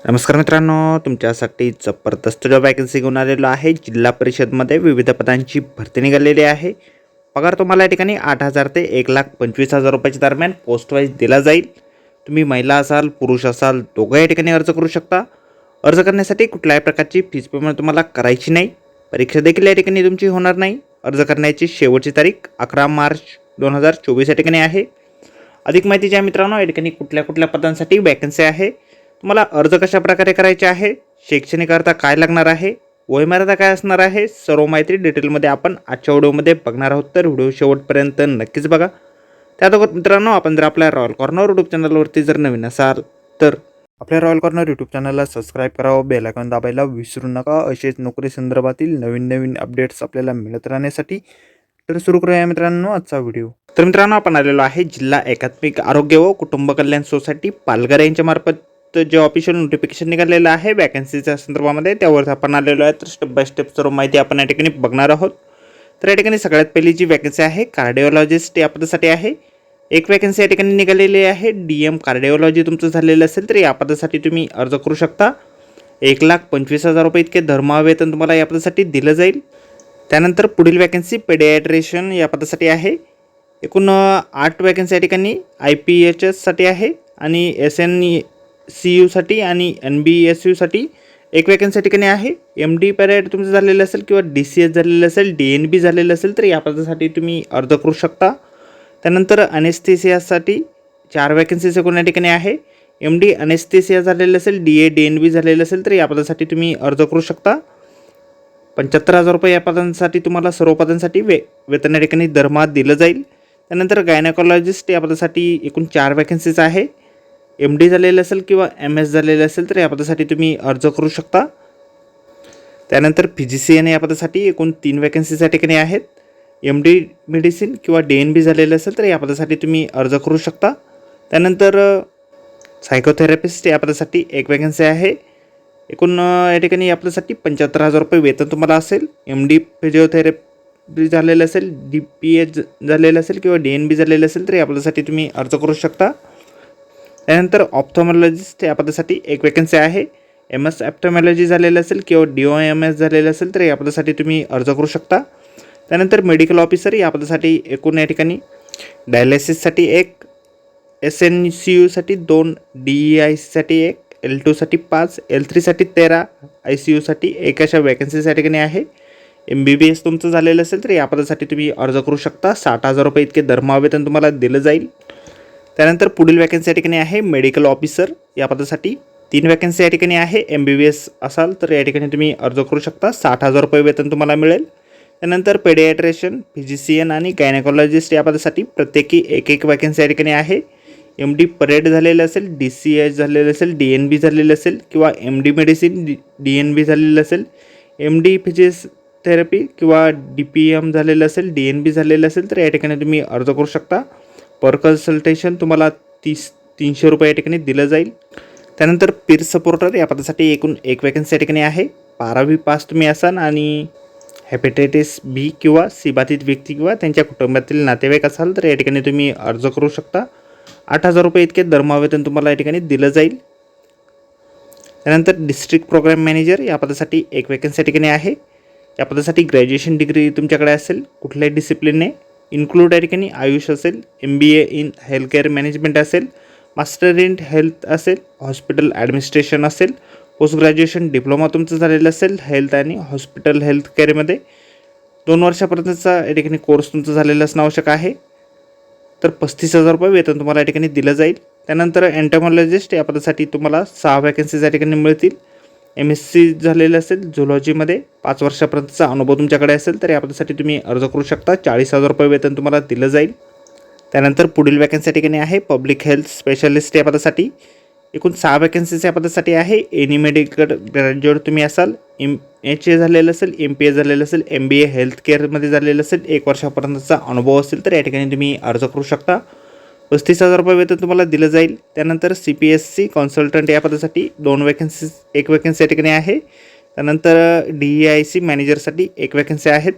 नमस्कार मित्रांनो, तुमच्यासाठी जबरदस्त जॉब वॅकन्सी घेऊन आलेलो आहे. जिल्हा परिषदमध्ये विविध पदांची भरती निघालेली आहे. पगार तुम्हाला या ठिकाणी 8,000 ते 1,25,000 रुपयाच्या दरम्यान पोस्ट वाईज दिला जाईल. तुम्ही महिला असाल, पुरुष असाल, दोघं या ठिकाणी अर्ज करू शकता. अर्ज करण्यासाठी कुठल्याही प्रकारची फीस पेमेंट तुम्हाला करायची नाही. परीक्षा देखील या ठिकाणी तुमची होणार नाही. अर्ज करण्याची शेवटची तारीख 11 मार्च 2024 या ठिकाणी आहे. अधिक माहितीच्या मित्रांनो, या ठिकाणी कुठल्या पदांसाठी वॅकन्सी आहे, तुम्हाला अर्ज कशा प्रकारे करायचे आहे, शैक्षणिक अर्थ काय लागणार आहे, वयमर्यादा काय असणार आहे, सर्व माहिती डिटेलमध्ये आपण आजच्या व्हिडिओमध्ये बघणार आहोत. तर व्हिडिओ शेवटपर्यंत नक्कीच बघा. त्यात मित्रांनो, आपण जर आपल्या रॉयल कॉर्नर यूट्यूब चॅनलवरती जर नवीन असाल तर आपल्या रॉयल कॉर्नर यूट्यूब चॅनलला सबस्क्राईब करावं, बेल आयकॉन दाबायला विसरू नका. असेच नोकरी संदर्भातील नवीन अपडेट्स आपल्याला मिळत राहण्यासाठी. तर सुरू करूया मित्रांनो आजचा व्हिडिओ. तर मित्रांनो, आपण आलेलो आहे जिल्हा एकात्मिक आरोग्य व कुटुंब कल्याण सोसायटी पालघर यांच्या मार्फत जे ऑफिशियल नोटिफिकेशन निघालेलं आहे वॅकन्सीच्या संदर्भामध्ये, त्यावर आपण आलेलो आहे. तर स्टेप बाय स्टेप सर्व माहिती आपण या ठिकाणी बघणार आहोत. तर या ठिकाणी सगळ्यात पहिली जी वॅकन्सी आहे कार्डिओलॉजिस्ट या पदासाठी आहे. एक वॅकन्सी या ठिकाणी निघालेली आहे. DM कार्डिओलॉजी तुमचं झालेलं असेल तर या पदासाठी तुम्ही अर्ज करू शकता. 1,25,000 रुपये इतके धर्मा वेतन तुम्हाला या पदासाठी दिलं जाईल. त्यानंतर पुढील वॅकन्सी पेडियाट्रिशियन या पदासाठी आहे. एकूण 8 वॅकन्सी या ठिकाणी IPHS साठी आहे आणि SNCUसाठी आणि NBSUसाठी एक वॅकन्सी या ठिकाणी आहे. MD पॅरेड तुमचं झालेलं असेल किंवा DCS झालेलं असेल, DNB झालेलं असेल तर या पदासाठी तुम्ही अर्ज करू शकता. त्यानंतर अनेस्थेसियासाठी 4 वॅकन्सीज एकूण या ठिकाणी आहे. MD अनेस्थेसिया झालेलं असेल, DA DNB झालेलं असेल तर या पदासाठी तुम्ही अर्ज करू शकता. 75,000 रुपये या पदांसाठी तुम्हाला सर्व पदांसाठी वेतन या ठिकाणी दरमहा दिलं जाईल. त्यानंतर गायनेकॉलॉजिस्ट या पदासाठी एकूण 4 वॅकन्सीज आहे. MD झालेलं असेल किंवा MS झालेलं असेल तर या पदासाठी तुम्ही अर्ज करू शकता. त्यानंतर फिजिशियन या पदासाठी एकूण 3 वॅकन्सीज या ठिकाणी आहेत. MD मेडिसिन किंवा DNB झालेलं असेल तर या पदासाठी तुम्ही अर्ज करू शकता. त्यानंतर सायकोथेरपिस्ट या पदासाठी एक वॅकन्सी आहे. एकूण या ठिकाणी या पदासाठी 75,000 रुपये वेतन तुम्हाला असेल. MD फिजिओथेरपी झालेलं असेल, DPH झालेलं असेल किंवा DNB झालेलं असेल तर या पदासाठी तुम्ही अर्ज करू शकता. त्यानंतर ऑप्थॉमॉलॉजिस्ट या पदासाठी एक वॅकन्सी आहे. MS ऑप्थॉमॉलॉजी झालेलं असेल किंवा DOMS झालेलं असेल तर या पदासाठी तुम्ही अर्ज करू शकता. त्यानंतर मेडिकल ऑफिसर या पदासाठी एकूण या ठिकाणी डायलिसिससाठी एक, SNCUसाठी 2, DEIसाठी 1, L2साठी 5, L3साठी 13, ICUसाठी 1 अशा वॅकन्सीज या ठिकाणी आहे. MBBS तुमचं झालेलं असेल तर या पदासाठी तुम्ही अर्ज करू शकता. 60,000 रुपये इतके दरमहा वेतन तुम्हाला दिलं जाईल. त्यानंतर पुढील वॅकन्सी या ठिकाणी आहे मेडिकल ऑफिसर या पदासाठी 3 वॅकन्सी या ठिकाणी आहे. MBBS असाल तर या ठिकाणी तुम्ही अर्ज करू शकता. 60,000 रुपये वेतन तुम्हाला मिळेल. त्यानंतर पेडियाट्रिशियन, फिजिशियन आणि गायनेकॉलॉजिस्ट या पदासाठी प्रत्येकी एक वॅकन्सी या ठिकाणी आहे. MD परेड झालेलं असेल, DCH झालेलं असेल, DNB झालेलं असेल किंवा MD मेडिसिन DNB झालेलं असेल, MD फिजिओथेरपी किंवा DPM झालेलं असेल, DNB झालेलं असेल तर या ठिकाणी तुम्ही अर्ज करू शकता. पर कन्सल्टेशन तुम्हाला 300 रुपये या ठिकाणी दिलं जाईल. त्यानंतर पीर सपोर्टर या पदासाठी एकूण एक वॅकन्सी या ठिकाणी आहे. 12वी पास तुम्ही असाल आणि हेपेटायटिस B किंवा C बाधित व्यक्ती किंवा त्यांच्या कुटुंबातील नातेवाईक असाल तर या ठिकाणी तुम्ही अर्ज करू शकता. 8,000 रुपये इतके दरमहा वेतन तुम्हाला या ठिकाणी दिलं जाईल. त्यानंतर डिस्ट्रिक्ट प्रोग्राम मॅनेजर या पदासाठी एक वॅकन्सी या ठिकाणी आहे. या पदासाठी ग्रॅज्युएशन डिग्री तुमच्याकडे असेल कुठल्याही डिसिप्लिनने, इन्क्लूड या ठिकाणी आयुष असेल, MBA in health care management असेल, मास्टर इन हेल्थ असेल, हॉस्पिटल ॲडमिनिस्ट्रेशन असेल, पोस्ट ग्रॅज्युएशन डिप्लोमा तुमचं झालेलं असेल हेल्थ आणि हॉस्पिटल हेल्थ केअरमध्ये 2 वर्षापर्यंतचा या ठिकाणी कोर्स तुमचं झालेलं असणं आवश्यक आहे. तर 35,000 रुपये वेतन तुम्हाला या ठिकाणी दिलं जाईल. त्यानंतर एंटोमॉलॉजिस्ट या पदासाठी तुम्हाला 6 वॅकन्सीज या ठिकाणी मिळतील. MSc झालेलं असेल झुलॉजीमध्ये 5 वर्षापर्यंतचा अनुभव तुमच्याकडे असेल तर या पदासाठी तुम्ही अर्ज करू शकता. 40,000 रुपये वेतन तुम्हाला दिलं जाईल. त्यानंतर पुढील वॅकन्सी या ठिकाणी आहे पब्लिक हेल्थ स्पेशालिस्ट या पदासाठी एकूण 6 वॅकन्सीज या पदासाठी आहे. एनी मेडिकल ग्रॅज्युएट तुम्ही असाल, MHA झालेलं असेल, MPA झालेलं असेल, MBA हेल्थ केअरमध्ये झालेलं असेल, 1 वर्षापर्यंतचा अनुभव असेल तर या ठिकाणी तुम्ही अर्ज करू शकता. 35,000 रुपये वेतन तुम्हाला दिलं जाईल. त्यानंतर CPSC कन्सल्टंट या पदासाठी 2 वॅकन्सीज, एक वॅकन्सी या ठिकाणी आहे. त्यानंतर DEIC मॅनेजरसाठी 1 वॅकन्सी आहेत.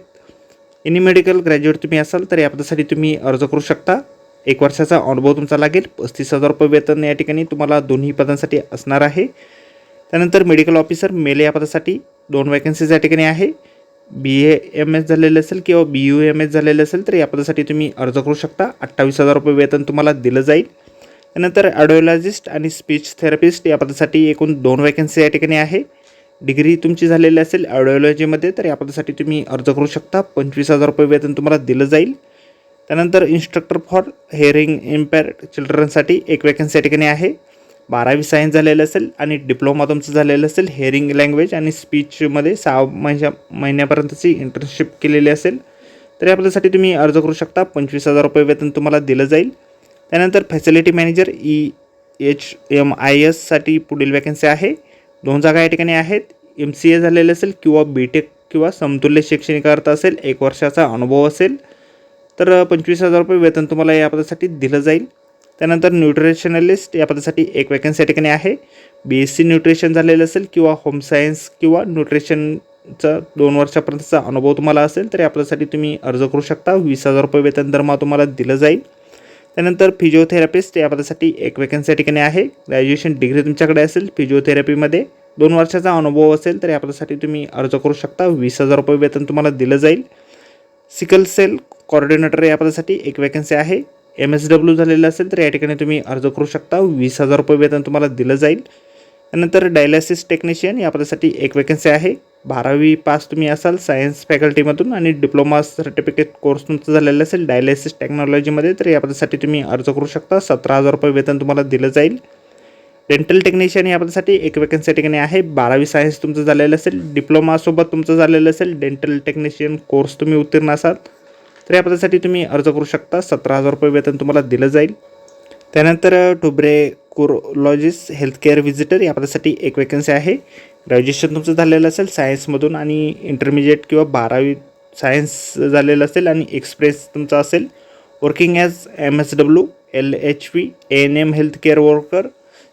एनी मेडिकल ग्रॅज्युएट तुम्ही असाल तर या पदासाठी तुम्ही अर्ज करू शकता. 1 वर्षाचा अनुभव तुमचा लागेल. 35,000 रुपये वेतन या ठिकाणी तुम्हाला दोन्ही पदांसाठी असणार आहे. त्यानंतर मेडिकल ऑफिसर मेल या पदासाठी 2 वॅकन्सीज या ठिकाणी आहे. BAMS झालेलं असेल किंवा BUMS झालेलं असेल तर या पदासाठी तुम्ही अर्ज करू शकता. 28,000 रुपये वेतन तुम्हाला दिलं जाईल. त्यानंतर ऑडिओलॉजिस्ट आणि स्पीच थेरपिस्ट या पदासाठी एकूण 2 वॅकन्सी या ठिकाणी आहे. डिग्री तुमची झालेली असेल ऑडिओलॉजीमध्ये तर या पदासाठी तुम्ही अर्ज करू शकता. 25,000 रुपये वेतन तुम्हाला दिलं जाईल. त्यानंतर इन्स्ट्रक्टर फॉर हिअरिंग इम्पेअर्ड चिल्ड्रनसाठी 1 वॅकन्सी या ठिकाणी आहे. 12वी सायन्स झालेलं असेल आणि डिप्लोमा तुमचं झालेलं असेल हिअरिंग लँग्वेज आणि स्पीचमध्ये 6 महिन्यापर्यंतची इंटर्नशिप केलेली असेल तर या पदासाठी तुम्ही अर्ज करू शकता. 25,000 रुपये वेतन तुम्हाला दिलं जाईल. त्यानंतर फॅसिलिटी मॅनेजर EHMIS साठी पुढील वॅकन्सी आहे. 2 जागा या ठिकाणी आहेत. MCA झालेलं असेल किंवा BTech किंवा समतुल्य शैक्षणिक अर्थ असेल, 1 वर्षाचा अनुभव असेल तर 25,000 रुपये वेतन तुम्हाला या पदासाठी दिलं जाईल. त्यानंतर न्यूट्रिशनलिस्ट या पदासाठी 1 वॅकन्सी या ठिकाणी आहे. BSc न्यूट्रिशन झालेलं असेल किंवा होम सायन्स किंवा न्यूट्रिशनचा 2 वर्षापर्यंतचा अनुभव तुम्हाला असेल तर या पदासाठी तुम्ही अर्ज करू शकता. 20,000 रुपये वेतन दरमहा तुम्हाला दिलं जाईल. त्यानंतर फिजिओथेरपिस्ट या पदासाठी 1 वॅकन्सी या ठिकाणी आहे. ग्रॅज्युएशन डिग्री तुमच्याकडे असेल फिजिओथेरपीमध्ये 2 वर्षाचा अनुभव असेल तर या पदासाठी तुम्ही अर्ज करू शकता. 20,000 रुपये वेतन तुम्हाला दिलं जाईल. सिकल सेल कॉर्डिनेटर या पदासाठी 1 वॅकन्सी आहे. MSW झालेलं असेल तर या ठिकाणी तुम्ही अर्ज करू शकता. 20,000 रुपये वेतन तुम्हाला दिलं जाईल. त्यानंतर डायलिसिस टेक्निशियन या पदासाठी 1 वॅकन्सी आहे. 12वी पास तुम्ही असाल सायन्स फॅकल्टीमधून आणि डिप्लोमा सर्टिफिकेट कोर्स तुमचं झालेलं असेल डायलिसिस टेक्नॉलॉजीमध्ये तर या पदासाठी तुम्ही अर्ज करू शकता. 17,000 रुपये वेतन तुम्हाला दिलं जाईल. डेंटल टेक्निशियन या पदासाठी 1 वॅकन्सी ठिकाणी आहे. 12वी सायन्स तुमचं झालेलं असेल डिप्लोमासोबत तुमचं झालेलं असेल डेंटल टेक्निशियन कोर्स तुम्ही उत्तीर्ण असाल तर या पदासाठी तुम्ही अर्ज करू शकता. 17,000 रुपये वेतन तुम्हाला दिलं जाईल. त्यानंतर ट्युबेक्युलोसिस हेल्थकेअर व्हिजिटर या पदासाठी 1 वॅकन्सी आहे. ग्रॅज्युएशन तुमचं झालेलं असेल सायन्समधून आणि इंटरमिजिएट किंवा 12वी सायन्स झालेलं असेल आणि एक्सप्रेस तुमचा असेल. Working as MSW LHV ANM healthcare worker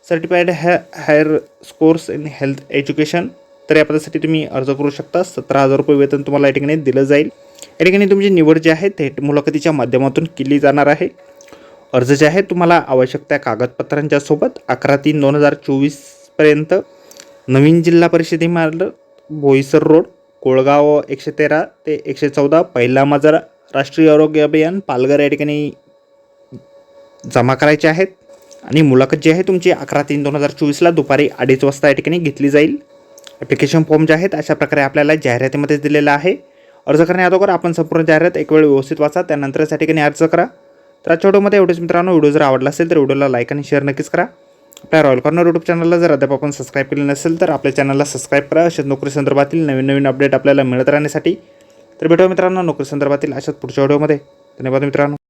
certified higher scores in health education तर या पदासाठी तुम्ही अर्ज करू शकता. 17,000 रुपये वेतन तुम्हाला या ठिकाणी दिलं जाईल. या ठिकाणी तुमची निवड जी आहे थेट मुलाखतीच्या माध्यमातून केली जाणार आहे. अर्ज जे आहे तुम्हाला आवश्यक त्या कागदपत्रांच्या सोबत 11/3/2024 पर्यंत नवीन जिल्हा परिषद इमारत बोईसर रोड कोळगाव 113 ते 114 पहिला मजरा राष्ट्रीय आरोग्य अभियान पालघर या ठिकाणी जमा करायचे आहेत. आणि मुलाखत जी आहे तुमची 11/3/2024 दुपारी 2:30 वाजता या ठिकाणी घेतली जाईल. ॲप्लिकेशन फॉर्म जे आहेत अशा प्रकारे आपल्याला जाहिरातीमध्ये दिलेला आहे. अर्ज करण्याअगोदर आपण संपूर्ण जाहिरात एक वेळ व्यवस्थित वाचा त्यानंतरच या ठिकाणी अर्ज करा. तर आजच्या व्हिडिओमध्ये एवढेच मित्रांनो. व्हिडिओ जर आवडला असेल तर व्हिडिओला लाईक आणि शेअर नक्कीच करा. आपल्या रॉयल कॉर्नर यूट्यूब चॅनलला जर अद्याप आपण सबस्क्राईब केले नसेल तर आपल्या चॅनलला सबस्क्राईब करा. अशाच नोकरी संदर्भातील नवीन अपडेट आपल्याला मिळत राहण्यासाठी. तर भेटूया मित्रांनो नोकरी संदर्भातील अशाच पुढच्या व्हिडिओमध्ये. धन्यवाद मित्रांनो.